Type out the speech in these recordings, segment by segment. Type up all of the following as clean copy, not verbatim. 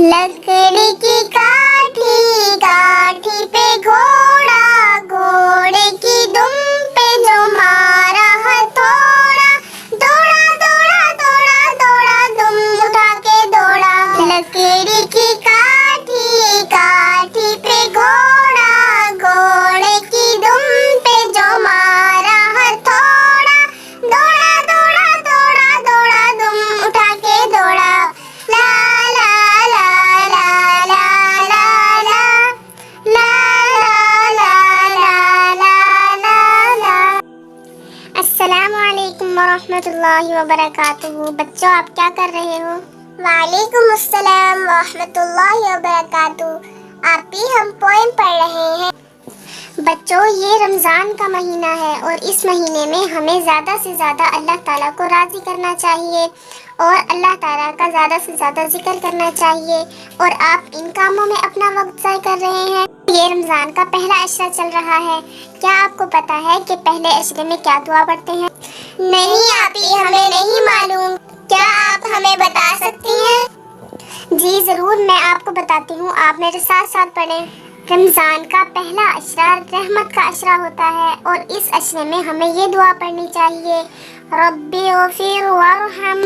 लकड़ी की काठी, काठी पे घोड़ा, घोड़े की दुम पे जो मारा हथौड़ा, दौड़ा दौड़ा दौड़ा दौड़ा दुम उठा के दौड़ा। लकड़ी की काठी, काठी पे घोड़ा, घोड़े की दुम पे जो मारा हथौड़ा, दौड़ा दौड़ा दौड़ा दौड़ा दुम उठा के दौड़ा। ला ला ला ला ला ला ला ला ला ला ला ला ला। अस्सलामुअलैकुम वरहमतुल्लाहि वबरकातुहू। बच्चों, आप क्या कर रहे हो? वालेकुम अस्सलाम वरहमतुल्लाहि वबरकातुहू। आप भी हम पोएम पढ़ रहे हैं। बच्चों, ये रमज़ान का महीना है और इस महीने में हमें ज़्यादा से ज़्यादा अल्लाह ताला को राज़ी करना चाहिए और अल्लाह ताला का ज़्यादा से ज़्यादा जिक्र करना चाहिए। और आप इन कामों में अपना वक्त ज़ाया कर रहे हैं। ये रमज़ान का पहला अशरा चल रहा है। क्या आपको पता है कि पहले अशरे में क्या दुआ पढ़ते हैं? नहीं आपी, हमें नहीं मालूम। क्या आप हमें बता सकती हैं? जी ज़रूर, मैं आपको बताती हूँ। आप मेरे साथ साथ पढ़ें। रमज़ान का पहला अशरा रहमत का अशरा होता है और इस अशरे में हमें ये दुआ पढ़नी चाहिए, रब्बि ग़फ़िर वरहम,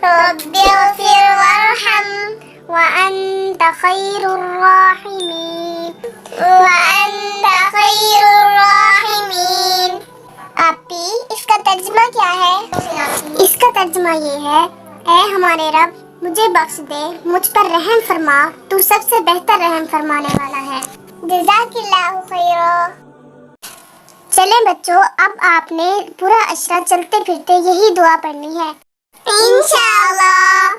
रब्बि ग़फ़िर वरहम व अंत खैरुर राहिमीन, व अंत खैरुर राहिमीन। आपी, इसका तर्जुमा क्या है? इसका तर्जुमा ये है, ऐ हमारे रब, मुझे बख्श दे, मुझ पर रहम फरमा, तू सबसे बेहतर रहम फरमाने वाला है। जज़ाकिल्लाहु खैरा। चलें बच्चों, अब आपने पूरा अशरा चलते फिरते यही दुआ पढ़नी है इंशाअल्लाह।